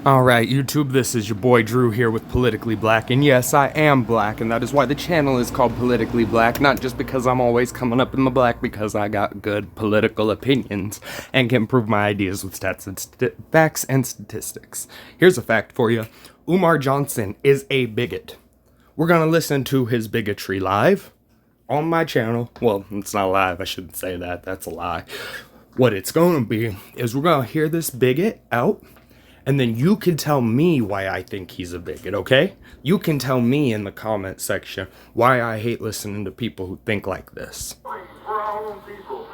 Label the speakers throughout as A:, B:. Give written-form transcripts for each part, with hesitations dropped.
A: Alright, YouTube, this is your boy Drew here with Politically Black, and yes, I am black, and that is why the channel is called Politically Black, not just because I'm always coming up in the black, because I got good political opinions, and can prove my ideas with stats and facts and statistics. Here's a fact for you. Umar Johnson is a bigot. We're gonna listen to his bigotry live on my channel. Well, it's not live, I shouldn't say that, that's a lie. What it's gonna be is we're gonna hear this bigot out, and then you can tell me why I think he's a bigot, okay? You can tell me in the comment section why I hate listening to people who think like this.
B: For our own people,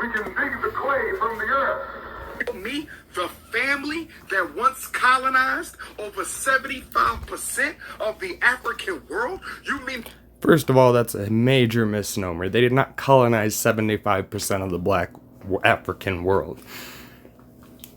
B: we can dig the clay from the earth.
C: Me, the family that once colonized over 75% of the African world? You mean...
A: First of all, that's a major misnomer. They did not colonize 75% of the black African world.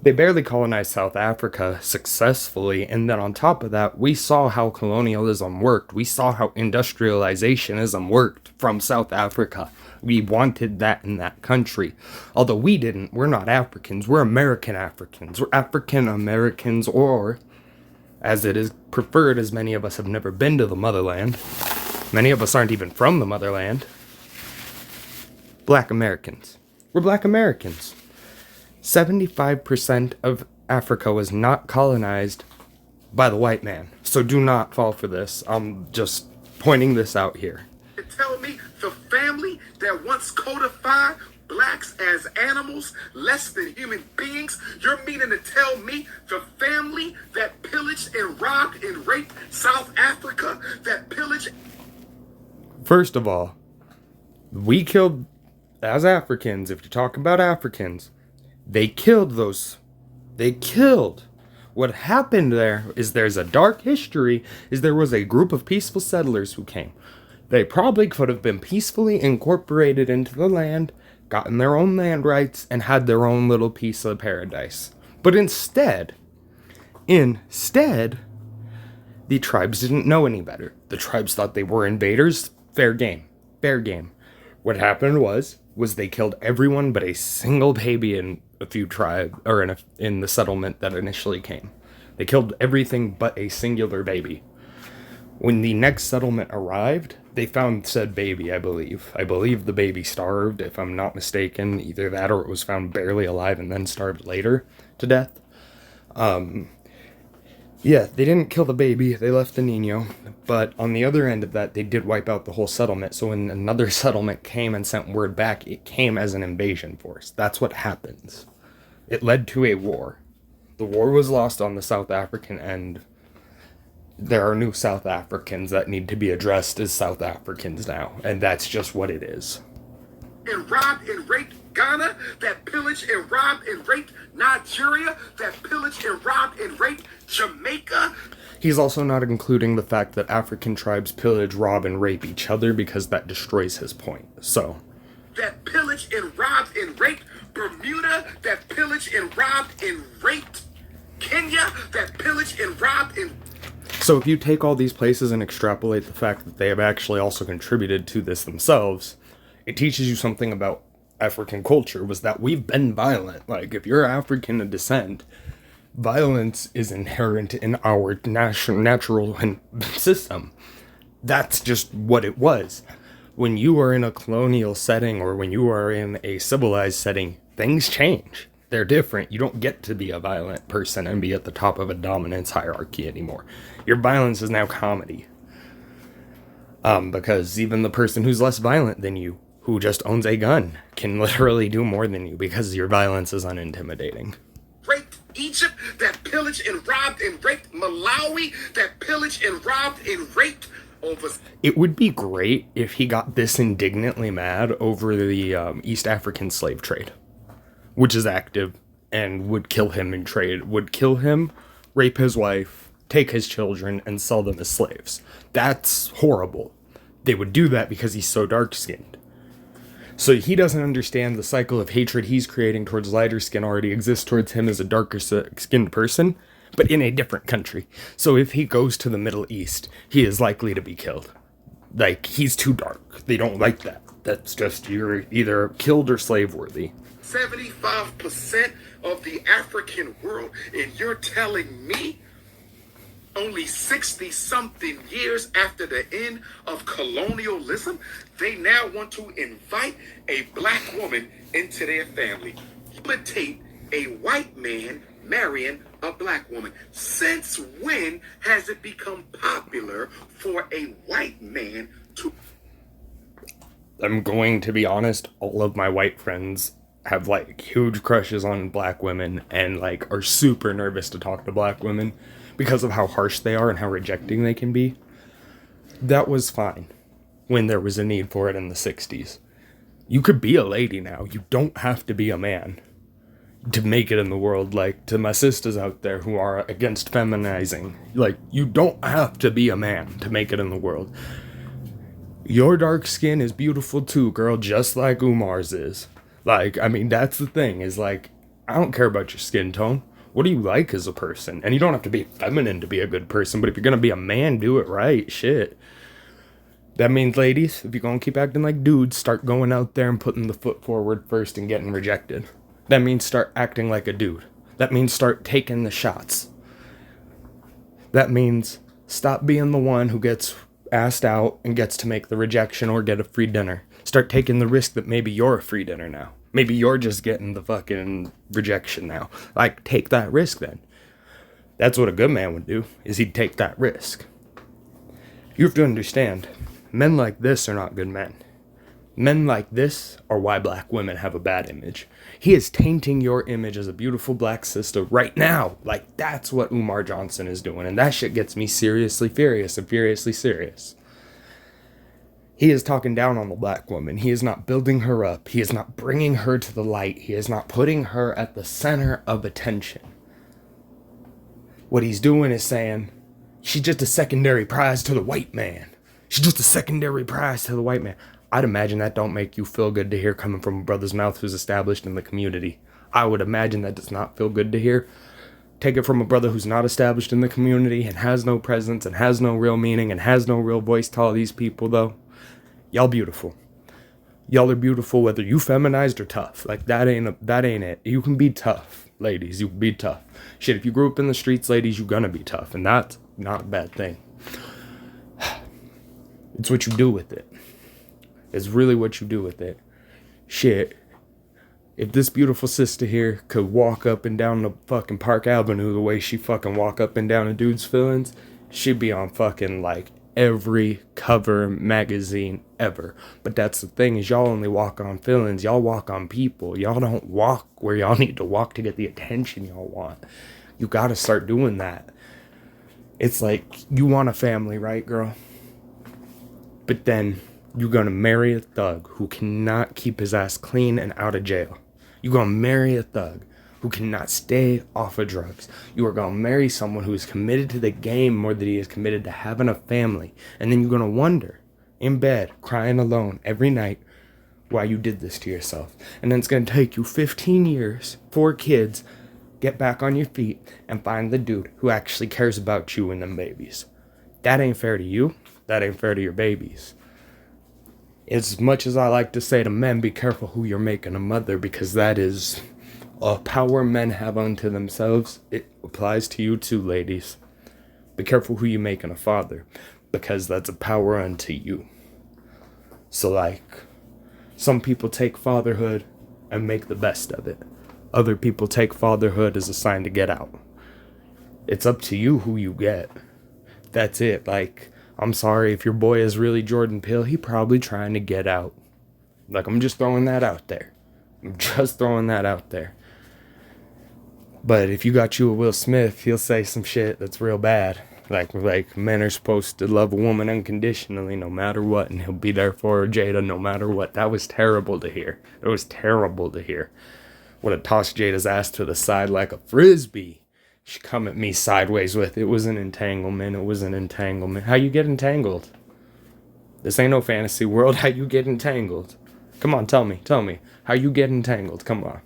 A: They barely colonized South Africa successfully, and then on top of that, we saw how colonialism worked. We saw how industrializationism worked from South Africa. We wanted that in that country. Although we didn't. We're not Africans. We're American Africans. We're African Americans, or, as it is preferred, as many of us have never been to the motherland. Many of us aren't even from the motherland. Black Americans. We're Black Americans. 75% of Africa was not colonized by the white man. So do not fall for this. I'm just pointing this out here.
C: Tell me the family that once codified blacks as animals, less than human beings? You're meaning to tell me the family that pillaged and robbed and raped South Africa, that pillaged...
A: First of all, we killed, as Africans, if you're talking about Africans, they killed those. They killed. What happened there is there's a dark history, is there was a group of peaceful settlers who came. They probably could have been peacefully incorporated into the land, gotten their own land rights, and had their own little piece of paradise. But instead, the tribes didn't know any better. The tribes thought they were invaders. Fair game. Fair game. What happened was they killed everyone but a single baby in a few tribes, or in the settlement that initially came. They killed everything but a singular baby. When the next settlement arrived, they found said baby, I believe. I believe the baby starved, if I'm not mistaken. Either that or it was found barely alive and then starved later to death. Yeah, they didn't kill the baby, they left the niño, but on the other end of that, they did wipe out the whole settlement, so when another settlement came and sent word back, it came as an invasion force. That's what happens. It led to a war. The war was lost on the South African end. There are new South Africans that need to be addressed as South Africans now, and that's just what it is.
C: And robbed and raped Ghana, that pillaged and robbed and raped Nigeria, that pillaged and robbed and raped Jamaica.
A: He's also not including the fact that African tribes pillage, rob, and rape each other because that destroys his point. So,
C: that pillaged and robbed and raped Bermuda, that pillaged and robbed and raped Kenya, that pillaged and robbed and...
A: So if you take all these places and extrapolate the fact that they have actually also contributed to this themselves, it teaches you something about African culture, was that we've been violent. Like, if you're African of descent, violence is inherent in our natural system. That's just what it was. When you are in a colonial setting or when you are in a civilized setting, things change. They're different. You don't get to be a violent person and be at the top of a dominance hierarchy anymore. Your violence is now comedy. Because even the person who's less violent than you, who just owns a gun, can literally do more than you because your violence is unintimidating.
C: Raped Egypt, that pillaged and robbed and raped Malawi, that pillaged and robbed and raped over...
A: It would be great if he got this indignantly mad over the East African slave trade, which is active, and would kill him in trade, would kill him, rape his wife, take his children, and sell them as slaves. That's horrible. They would do that because he's so dark-skinned. So he doesn't understand the cycle of hatred he's creating towards lighter skin already exists towards him as a darker skinned person, but in a different country. So if he goes to the Middle East, he is likely to be killed. Like, he's too dark. They don't like that. That's just, you're either killed or slave worthy.
C: 75% of the African world, and you're telling me only 60 something years after the end of colonialism, they now want to invite a black woman into their family. Imitate a white man marrying a black woman. Since when has it become popular for a white man to...
A: I'm going to be honest, all of my white friends have like huge crushes on black women and like are super nervous to talk to black women because of how harsh they are and how rejecting they can be. That was fine when there was a need for it in the 60s. You could be a lady now. You don't have to be a man to make it in the world. Like, to my sisters out there who are against feminizing, like, you don't have to be a man to make it in the world. Your dark skin is beautiful too, girl, just like Umar's is. Like, I mean, that's the thing, is like, I don't care about your skin tone. What do you like as a person? And you don't have to be feminine to be a good person, but if you're gonna be a man, do it right. Shit. That means, ladies, if you're gonna keep acting like dudes, start going out there and putting the foot forward first and getting rejected. That means start acting like a dude. That means start taking the shots. That means stop being the one who gets asked out and gets to make the rejection or get a free dinner. Start taking the risk that maybe you're a free dinner now. Maybe you're just getting the fucking rejection now. Like, take that risk then. That's what a good man would do, is he'd take that risk. You have to understand, men like this are not good men. Men like this are why black women have a bad image. He is tainting your image as a beautiful black sister right now. Like, that's what Umar Johnson is doing. And that shit gets me seriously furious and furiously serious. He is talking down on the black woman. He is not building her up. He is not bringing her to the light. He is not putting her at the center of attention. What he's doing is saying, she's just a secondary prize to the white man. She's just a secondary prize to the white man. I'd imagine that don't make you feel good to hear coming from a brother's mouth who's established in the community. I would imagine that does not feel good to hear. Take it from a brother who's not established in the community and has no presence and has no real meaning and has no real voice to all these people, though. Y'all beautiful. Y'all are beautiful whether you feminized or tough. Like, that ain't it. You can be tough, ladies. You can be tough. Shit, if you grew up in the streets, ladies, you gonna be tough. And that's not a bad thing. It's what you do with it. It's really what you do with it. Shit. If this beautiful sister here could walk up and down the fucking Park Avenue the way she fucking walk up and down a dude's feelings, she'd be on fucking, like, every cover magazine ever. But that's the thing, is y'all only walk on feelings. Y'all walk on people. Y'all don't walk where y'all need to walk to get the attention y'all want. You gotta start doing that. It's like, you want a family, right, girl? But then you're gonna marry a thug who cannot keep his ass clean and out of jail. You're gonna marry a thug who cannot stay off of drugs. You are gonna marry someone who is committed to the game more than he is committed to having a family. And then you're gonna wonder, in bed, crying alone every night, why you did this to yourself. And then it's gonna take you 15 years, 4 kids, get back on your feet, and find the dude who actually cares about you and them babies. That ain't fair to you. That ain't fair to your babies. As much as I like to say to men, be careful who you're making a mother, because that is a power men have unto themselves. It applies to you too, ladies. Be careful who you're making a father, because that's a power unto you. So, like, some people take fatherhood and make the best of it. Other people take fatherhood as a sign to get out. It's up to you who you get. That's it. Like, I'm sorry, if your boy is really Jordan Peele, he probably trying to get out. Like, I'm just throwing that out there. But if you got you a Will Smith, he'll say some shit that's real bad. Like men are supposed to love a woman unconditionally no matter what, and he'll be there for her, Jada, no matter what. That was terrible to hear. Would have tossed Jada's ass to the side like a frisbee. She come at me sideways with, it was an entanglement. How you get entangled? This ain't no fantasy world. How you get entangled? Come on, tell me. How you get entangled? Come on.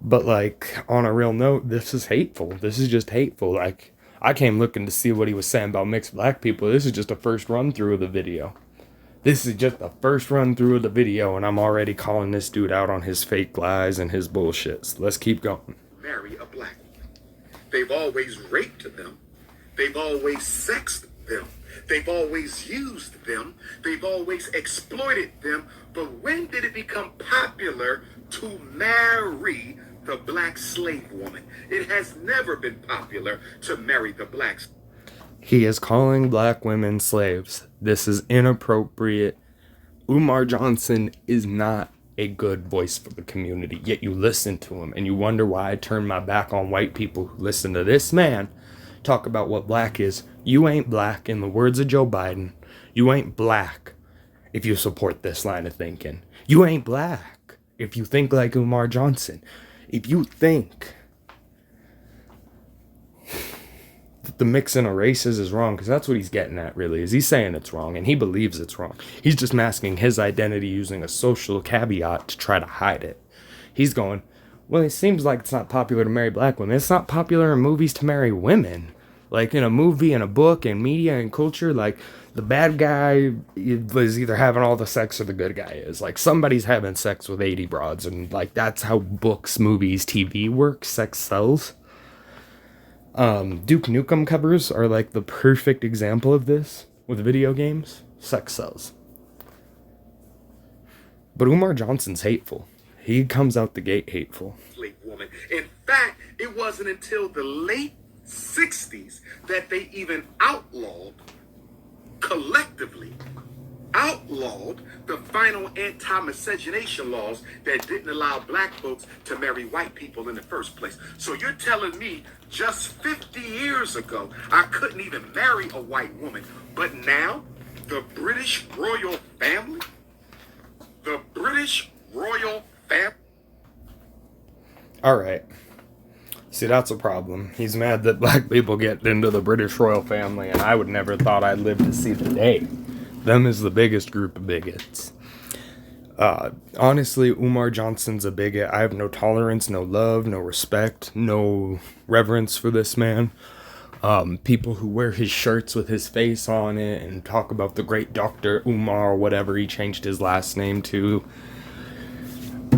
A: But, like, on a real note, this is hateful. This is just hateful. Like, I came looking to see what he was saying about mixed black people. This is just a first run through of the video. This is just the first run through of the video, and I'm already calling this dude out on his fake lies and his bullshit. So let's keep going.
C: Marry a black woman. They've always raped them. They've always sexed them. They've always used them. They've always exploited them. But when did it become popular to marry the black slave woman? It has never been popular to marry the black.
A: He is calling black women slaves. This is inappropriate. Umar Johnson is not a good voice for the community, yet you listen to him and you wonder why I turn my back on white people who listen to this man talk about what black is. You ain't black, in the words of Joe Biden. You ain't black if you support this line of thinking. You ain't black if you think like Umar Johnson. If you think that the mixing of races is wrong, because that's what he's getting at, really, is he's saying it's wrong, and he believes it's wrong. He's just masking his identity using a social caveat to try to hide it. He's going, well, it seems like it's not popular to marry black women. It's not popular in movies to marry women. Like, in a movie, in a book, in media, and culture, like, the bad guy is either having all the sex or the good guy is. Like, somebody's having sex with 80 broads, and, like, that's how books, movies, TV work. Sex sells. Duke Nukem covers are, like, the perfect example of this with video games. Sex sells. But Umar Johnson's hateful. He comes out the gate hateful.
C: Slave woman. In fact, it wasn't until the late 60s that they even collectively outlawed the final anti-miscegenation laws that didn't allow black folks to marry white people in the first place. So you're telling me just 50 years ago, I couldn't even marry a white woman. But now, the British royal family,
A: All right. See, that's a problem. He's mad that black people get into the British royal family, and I would never thought I'd live to see the day. Them is the biggest group of bigots. Honestly, Umar Johnson's a bigot. I have no tolerance, no love, no respect, no reverence for this man. People who wear his shirts with his face on it and talk about the great Dr. Umar or whatever he changed his last name to.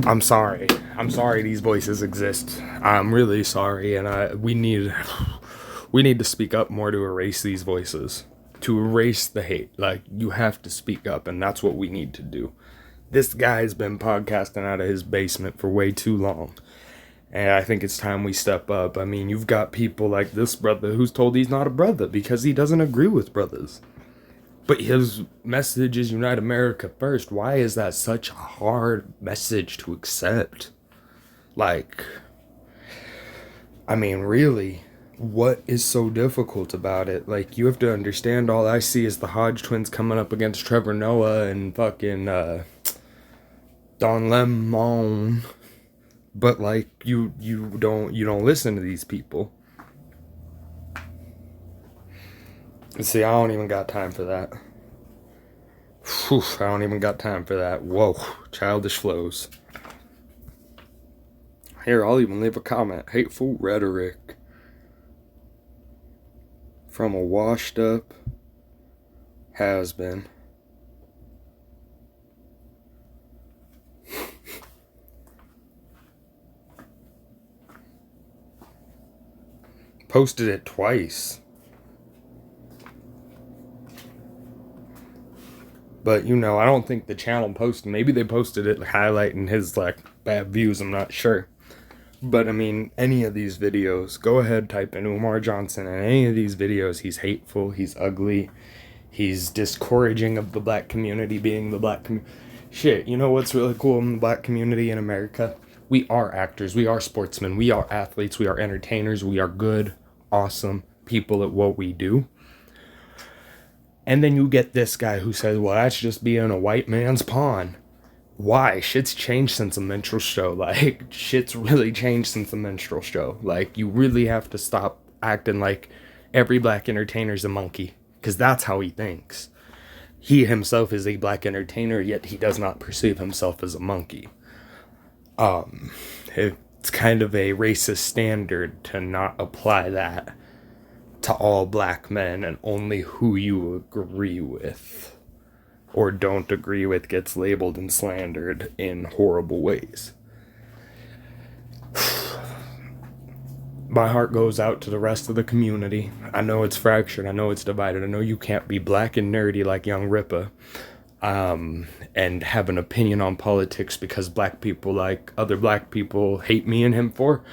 A: I'm sorry. I'm sorry these voices exist. I'm really sorry, and we need to speak up more to erase these voices. To erase the hate. Like, you have to speak up, and that's what we need to do. This guy's been podcasting out of his basement for way too long. And I think it's time we step up. I mean, you've got people like this brother who's told he's not a brother because he doesn't agree with brothers. But his message is Unite America First. Why is that such a hard message to accept? Like, I mean, really, what is so difficult about it? Like, you have to understand, all I see is the Hodge twins coming up against Trevor Noah and fucking Don Lemon. But, like, you don't listen to these people. See, I don't even got time for that. Whew, I don't even got time for that. Whoa, childish flows. Here, I'll even leave a comment. Hateful rhetoric from a washed up has-been. Posted it twice. But, you know, I don't think the channel posted. Maybe they posted it highlighting his, like, bad views. I'm not sure. But, I mean, any of these videos, go ahead, type in Umar Johnson. And any of these videos, he's hateful, he's ugly, he's discouraging of the black community being the black community. Shit, you know what's really cool in the black community in America? We are actors, we are sportsmen, we are athletes, we are entertainers, we are good, awesome people at what we do. And then you get this guy who says, well, that's just being a white man's pawn. Why? Shit's changed since a minstrel show. Like, shit's really changed since a minstrel show. Like, you really have to stop acting like every black entertainer's a monkey. Because that's how he thinks. He himself is a black entertainer, yet he does not perceive himself as a monkey. It's kind of a racist standard to not apply that to all black men and only who you agree with. or don't agree with gets labeled and slandered in horrible ways. My heart goes out to the rest of the community. I know it's fractured. I know it's divided. I know you can't be black and nerdy like Young Rippa, and have an opinion on politics because black people, like other black people, hate me and him for.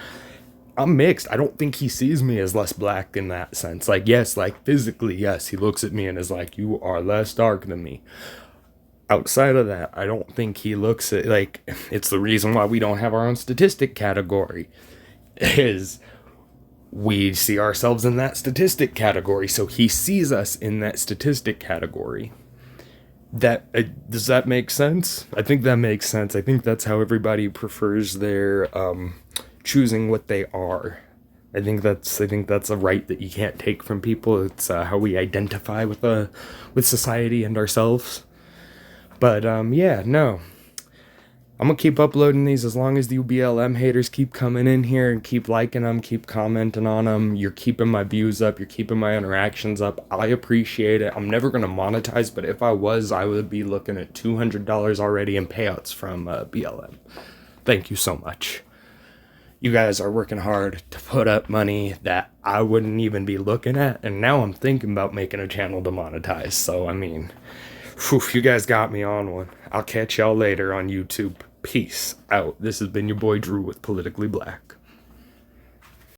A: I'm mixed. I don't think he sees me as less black in that sense. Like, yes, like physically, yes, he looks at me and is like, you are less dark than me. Outside of that, I don't think he looks at, like, it's the reason why we don't have our own statistic category, is we see ourselves in that statistic category, so he sees us in that statistic category. That does that make sense? I think that makes sense. I think that's how everybody prefers their choosing what they are. I think that's a right that you can't take from people. It's how we identify with society and ourselves. But yeah, no. I'm gonna keep uploading these as long as the BLM haters keep coming in here and keep liking them, keep commenting on them. You're keeping my views up, you're keeping my interactions up. I appreciate it. I'm never gonna monetize, but if I was, I would be looking at $200 already in payouts from BLM. Thank you so much. You guys are working hard to put up money that I wouldn't even be looking at, and now I'm thinking about making a channel to monetize. So, I mean, whew, you guys got me on one. I'll catch y'all later on YouTube. Peace out. This has been your boy Drew with Politically Black.